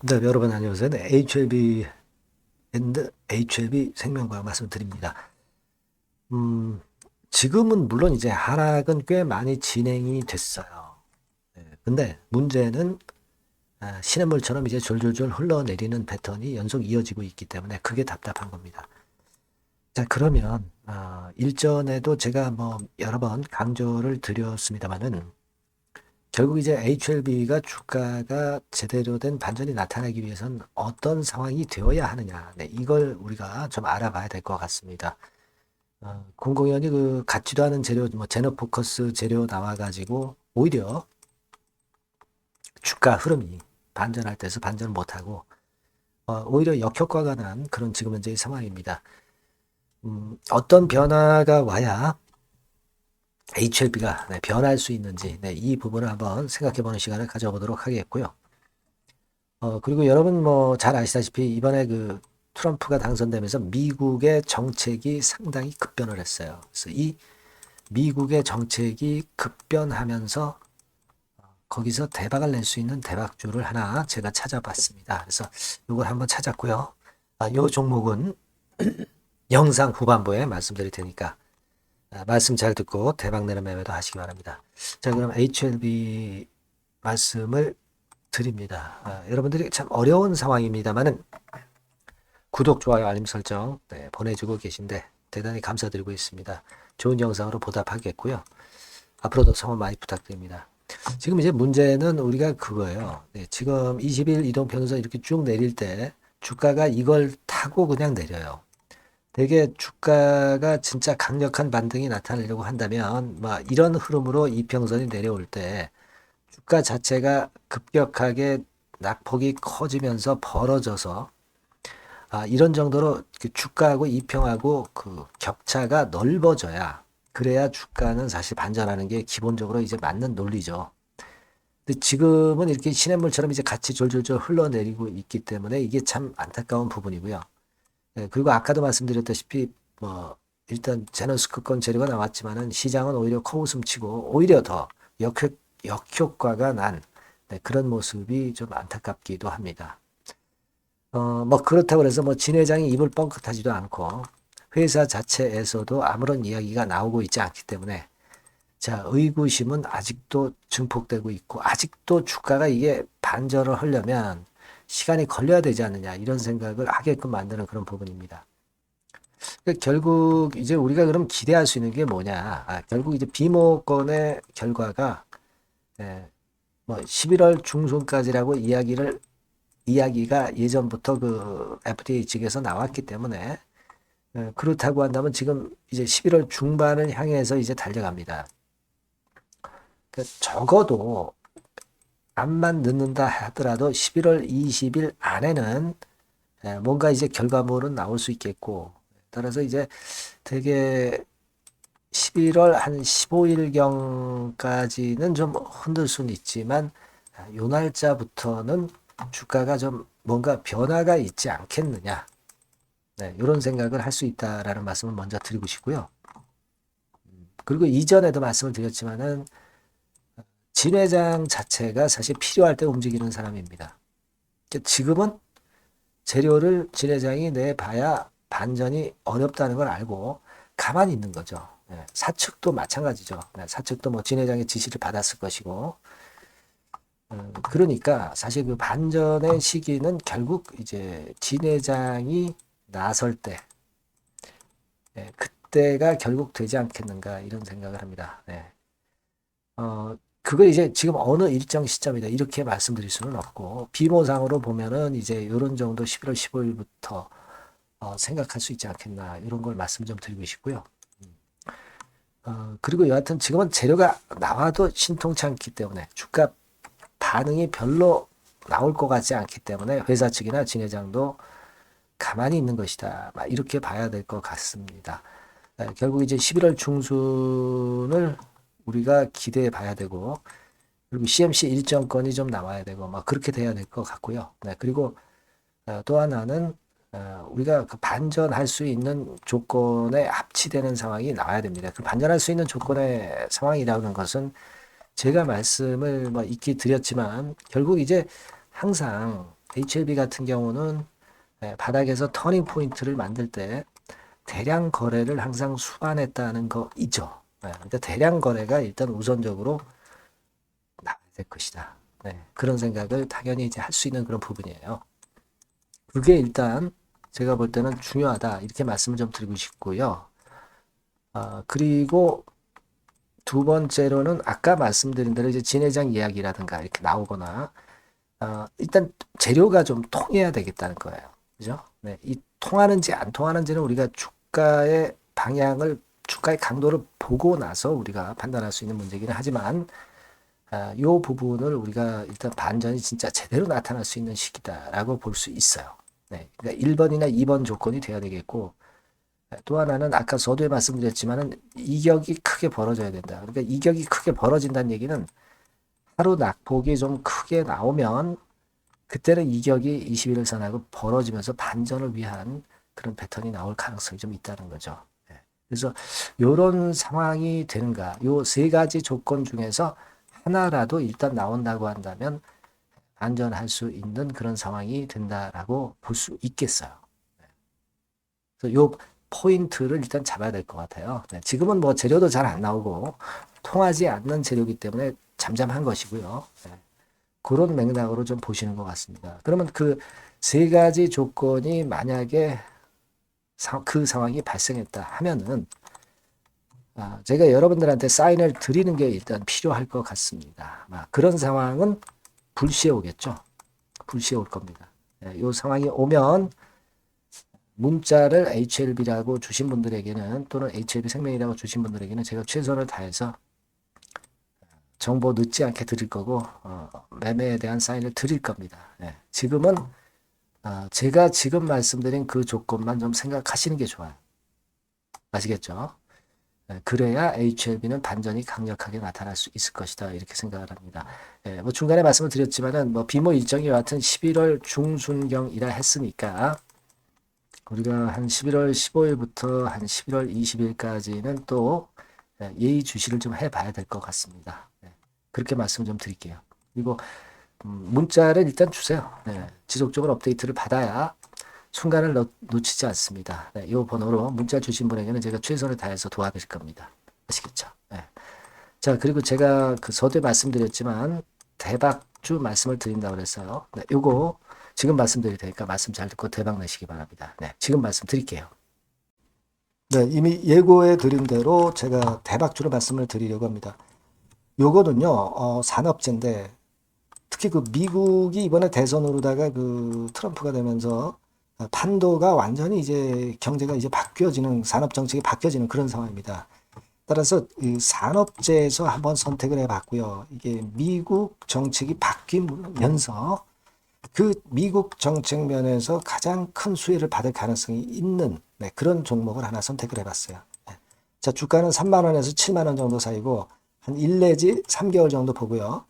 네, 여러분 안녕하세요. 네, HLB 앤드 HLB 생명과학 말씀드립니다. 음, 지금은 물론 이제 하락은 꽤 많이 진행이 됐어요. 네, 근데 문제는 시냇물처럼 이제 졸졸졸 흘러내리는 패턴이 연속 이어지고 있기 때문에 그게 답답한 겁니다. 자, 그러면 일전에도 제가 뭐 여러 번 강조를 드렸습니다만은 결국 이제 HLB가 주가가 제대로 된 반전이 나타나기 위해선 어떤 상황이 되어야 하느냐. 네, 이걸 우리가 좀 알아봐야 될 것 같습니다. 공공연히 그 같지도 않은 재료, 뭐 제너포커스 재료 나와가지고 오히려 주가 흐름이 반전할 때서 반전을 못하고 오히려 역효과가 난 그런 지금 현재의 상황입니다. 어떤 변화가 와야 HLB가 변할 수 있는지 이 부분을 한번 생각해보는 시간을 가져보도록 하겠고요. 그리고 여러분 뭐 잘 아시다시피 이번에 그 트럼프가 당선되면서 미국의 정책이 상당히 급변을 했어요. 그래서 이 미국의 정책이 급변하면서 거기서 대박을 낼 수 있는 대박주를 하나 제가 찾아봤습니다. 그래서 이걸 한번 찾았고요. 요 종목은 영상 후반부에 말씀드릴 테니까 말씀 잘 듣고 대박 내는 매매도 하시기 바랍니다. 자, 그럼 HLB 말씀을 드립니다. 여러분들이 참 어려운 상황입니다만은 구독, 좋아요, 알림 설정 보내주고 계신데 대단히 감사드리고 있습니다. 좋은 영상으로 보답하겠고요. 앞으로도 성원 많이 부탁드립니다. 지금 이제 문제는 우리가 그거예요. 지금 20일 이동평균선 이렇게 쭉 내릴 때 주가가 이걸 타고 그냥 내려요. 되게 주가가 진짜 강력한 반등이 나타나려고 한다면 이런 흐름으로 이평선이 내려올 때 주가 자체가 급격하게 낙폭이 커지면서 벌어져서 이런 정도로 그 주가하고 이평하고 그 격차가 넓어져야 그래야 주가는 사실 반전하는 게 기본적으로 이제 맞는 논리죠. 근데 지금은 이렇게 시냇물처럼 이제 같이 졸졸졸 흘러내리고 있기 때문에 이게 참 안타까운 부분이고요. 그리고 아까도 말씀드렸다시피 뭐 일단 제너스크권 재료가 나왔지만은 시장은 오히려 코웃음 치고 오히려 더 역효과가 난 그런 모습이 좀 안타깝기도 합니다. 뭐 그렇다고 해서 뭐 진 회장이 입을 뻥끗하지도 않고 회사 자체에서도 아무런 이야기가 나오고 있지 않기 때문에 자, 의구심은 아직도 증폭되고 있고 아직도 주가가 이게 반전을 하려면 시간이 걸려야 되지 않느냐 이런 생각을 하게끔 만드는 그런 부분입니다. 그러니까 결국 이제 우리가 그럼 기대할 수 있는 게 뭐냐? 결국 이제 비모건의 결과가 뭐 11월 중순까지라고 이야기가 예전부터 그 FDA 측에서 나왔기 때문에 그렇다고 한다면 지금 이제 11월 중반을 향해서 이제 달려갑니다. 그러니까 적어도 암만 늦는다 하더라도 11월 20일 안에는 뭔가 이제 결과물은 나올 수 있겠고 따라서 이제 되게 11월 한 15일경까지는 좀 흔들 수는 있지만 요 날짜부터는 주가가 좀 뭔가 변화가 있지 않겠느냐 이런 생각을 할 수 있다라는 말씀을 먼저 드리고 싶고요. 그리고 이전에도 말씀을 드렸지만은 진 회장 자체가 사실 필요할 때 움직이는 사람입니다. 지금은 재료를 진 회장이 내봐야 반전이 어렵다는 걸 알고 가만히 있는 거죠. 사측도 마찬가지죠. 사측도 뭐 진 회장의 지시를 받았을 것이고 그러니까 사실 그 반전의 시기는 결국 이제 진 회장이 나설 때 그때가 결국 되지 않겠는가 이런 생각을 합니다. 그거 이제 지금 어느 일정 시점이다 이렇게 말씀드릴 수는 없고 비모상으로 보면은 이제 이런 정도 11월 15일부터 생각할 수 있지 않겠나 이런 걸 말씀 좀 드리고 싶고요. 그리고 여하튼 지금은 재료가 나와도 신통치 않기 때문에 주가 반응이 별로 나올 것 같지 않기 때문에 회사 측이나 진 회장도 가만히 있는 것이다. 이렇게 봐야 될 것 같습니다. 결국 이제 11월 중순을 우리가 기대해 봐야 되고 그리고 CMC 일정권이 좀 나와야 되고 그렇게 돼야 될 것 같고요. 그리고 또 하나는 우리가 그 반전할 수 있는 조건에 합치되는 상황이 나와야 됩니다. 그 반전할 수 있는 조건의 상황이라는 것은 제가 말씀을 익히 드렸지만 결국 이제 항상 HLB 같은 경우는 바닥에서 터닝 포인트를 만들 때 대량 거래를 항상 수반했다는 거 있죠. 근데 대량 거래가 일단 우선적으로 나와야 될 것이다. 그런 생각을 당연히 이제 할 수 있는 그런 부분이에요. 그게 일단 제가 볼 때는 중요하다. 이렇게 말씀을 좀 드리고 싶고요. 그리고 두 번째로는 아까 말씀드린 대로 이제 진회장 이야기라든가 이렇게 나오거나, 일단 재료가 좀 통해야 되겠다는 거예요. 그죠? 이 통하는지 안 통하는지는 우리가 주가의 방향을, 주가의 강도를 보고 나서 우리가 판단할 수 있는 문제이긴 하지만, 이 부분을 우리가 일단 반전이 진짜 제대로 나타날 수 있는 시기다라고 볼 수 있어요. 그러니까 1번이나 2번 조건이 돼야 되겠고, 또 하나는 아까 서두에 말씀드렸지만은 이격이 크게 벌어져야 된다. 그러니까 이격이 크게 벌어진다는 얘기는 하루 낙폭이 좀 크게 나오면 그때는 이격이 21일선하고 벌어지면서 반전을 위한 그런 패턴이 나올 가능성이 좀 있다는 거죠. 그래서 이런 상황이 되는가, 요 세 가지 조건 중에서 하나라도 일단 나온다고 한다면 안전할 수 있는 그런 상황이 된다라고 볼 수 있겠어요. 그래서 요 포인트를 일단 잡아야 될 것 같아요. 지금은 뭐 재료도 잘 안 나오고 통하지 않는 재료이기 때문에 잠잠한 것이고요. 그런 맥락으로 좀 보시는 것 같습니다. 그러면 그 세 가지 조건이 만약에 그 상황이 발생했다 하면은 제가 여러분들한테 사인을 드리는 게 일단 필요할 것 같습니다. 그런 상황은 불시에 오겠죠. 불시에 올 겁니다. 이 상황이 오면 문자를 HLB라고 주신 분들에게는, 또는 HLB 생명이라고 주신 분들에게는 제가 최선을 다해서 정보 늦지 않게 드릴 거고, 매매에 대한 사인을 드릴 겁니다. 지금은 제가 지금 말씀드린 그 조건만 좀 생각하시는 게 좋아요. 아시겠죠? 그래야 HLB는 반전이 강력하게 나타날 수 있을 것이다. 이렇게 생각을 합니다. 뭐 중간에 말씀을 드렸지만은 뭐 비모 일정이 여하튼 11월 중순경이라 했으니까 우리가 한 11월 15일부터 한 11월 20일까지는 또 예의 주시를 좀 해봐야 될 것 같습니다. 그렇게 말씀 좀 드릴게요. 그리고 문자를 일단 주세요. 지속적으로 업데이트를 받아야 순간을 놓치지 않습니다. 이 번호로 문자 주신 분에게는 제가 최선을 다해서 도와드릴 겁니다. 아시겠죠? 자, 그리고 제가 그 서두에 말씀드렸지만 대박주 말씀을 드린다고 그랬어요. 요거 지금 말씀드릴 테니까 말씀 잘 듣고 대박 내시기 바랍니다. 지금 말씀 드릴게요. 이미 예고해 드린 대로 제가 대박주로 말씀을 드리려고 합니다. 요거는요, 산업재인데, 특히 그 미국이 이번에 대선으로다가 그 트럼프가 되면서 판도가 완전히 이제 경제가 이제 바뀌어지는, 산업 정책이 바뀌어지는 그런 상황입니다. 따라서 이 산업재에서 한번 선택을 해봤고요. 이게 미국 정책이 바뀌면서 그 미국 정책 면에서 가장 큰 수혜를 받을 가능성이 있는 그런 종목을 하나 선택을 해봤어요. 자, 주가는 3만원에서 7만원 정도 사이고 한 1 내지 3개월 정도 보고요.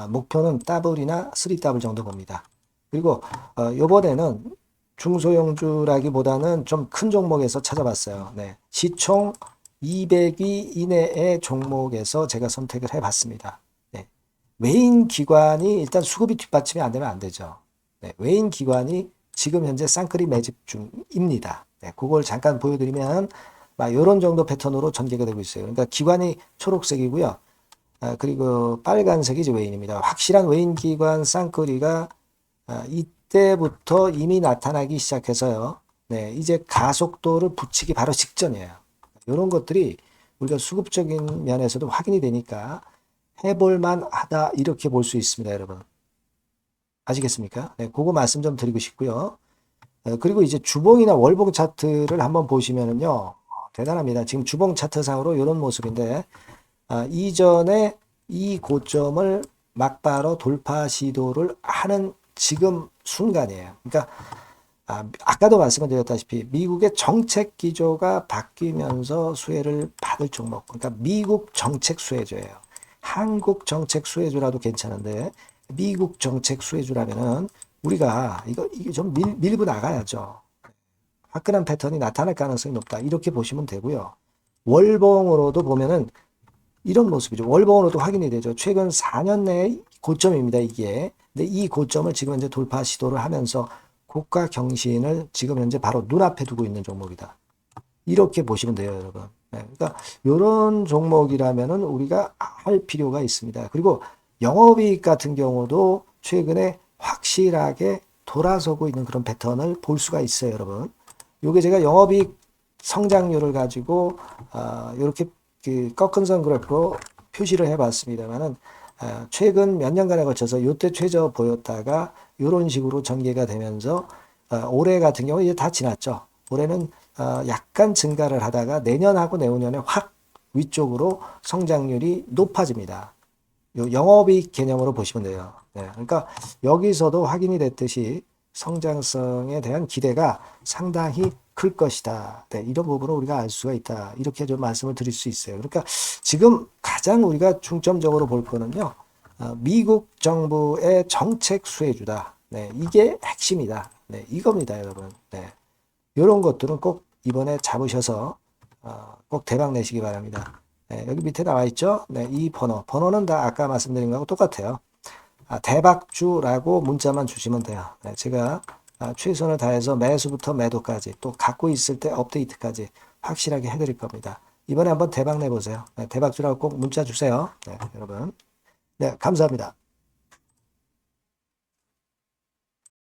목표는 더블이나 3더블 정도 봅니다. 그리고 요번에는 중소형주라기보다는 좀 큰 종목에서 찾아봤어요. 시총 200위 이내의 종목에서 제가 선택을 해봤습니다. 외인 기관이 일단 수급이 뒷받침이 안 되면 안 되죠. 외인 기관이 지금 현재 쌍끌이 매집 중입니다. 그걸 잠깐 보여드리면 이런 정도 패턴으로 전개가 되고 있어요. 그러니까 기관이 초록색이고요. 그리고 빨간색이 이제 외인입니다. 확실한 외인 기관 쌍끌이가 이때부터 이미 나타나기 시작해서요. 이제 가속도를 붙이기 바로 직전이에요. 이런 것들이 우리가 수급적인 면에서도 확인이 되니까 해볼만 하다, 이렇게 볼 수 있습니다, 여러분. 아시겠습니까? 그거 말씀 좀 드리고 싶고요. 그리고 이제 주봉이나 월봉 차트를 한번 보시면은요, 대단합니다. 지금 주봉 차트상으로 이런 모습인데, 이전에 이 고점을 막바로 돌파 시도를 하는 지금 순간이에요. 그러니까 아까도 말씀을 드렸다시피 미국의 정책 기조가 바뀌면서 수혜를 받을 종목, 그러니까 미국 정책 수혜주예요. 한국 정책 수혜주라도 괜찮은데 미국 정책 수혜주라면은 우리가 이게 좀 밀고 나가야죠. 화끈한 패턴이 나타날 가능성이 높다, 이렇게 보시면 되고요. 월봉으로도 보면은 이런 모습이죠. 월봉으로도 확인이 되죠. 최근 4년 내의 고점입니다. 이게 근데 이 고점을 지금 현재 돌파 시도를 하면서 고가 경신을 지금 현재 바로 눈앞에 두고 있는 종목이다. 이렇게 보시면 돼요, 여러분. 네, 그러니까 이런 종목이라면은 우리가 할 필요가 있습니다. 그리고 영업이익 같은 경우도 최근에 확실하게 돌아서고 있는 그런 패턴을 볼 수가 있어요, 여러분. 요게 제가 영업이익 성장률을 가지고 이렇게 그 꺾은 선 그래프로 표시를 해봤습니다만은 최근 몇 년간에 걸쳐서 요때 최저 보였다가 이런 식으로 전개가 되면서 올해 같은 경우 이제 다 지났죠. 올해는 약간 증가를 하다가 내년하고 내후년에 확 위쪽으로 성장률이 높아집니다. 요 영업이익 개념으로 보시면 돼요. 네, 그러니까 여기서도 확인이 됐듯이 성장성에 대한 기대가 상당히 클 것이다. 네, 이런 부분을 우리가 알 수가 있다. 이렇게 좀 말씀을 드릴 수 있어요. 그러니까 지금 가장 우리가 중점적으로 볼 거는요. 미국 정부의 정책 수혜주다. 네, 이게 핵심이다. 네, 이겁니다, 여러분. 네, 이런 것들은 꼭 이번에 잡으셔서 꼭 대박 내시기 바랍니다. 네, 여기 밑에 나와 있죠? 네, 이 번호는 다 아까 말씀드린 거하고 똑같아요. 대박주라고 문자만 주시면 돼요. 네, 제가 최선을 다해서 매수부터 매도까지 또 갖고 있을 때 업데이트까지 확실하게 해드릴 겁니다. 이번에 한번 대박 내보세요. 네, 대박주라고 꼭 문자 주세요. 네, 여러분. 네, 감사합니다.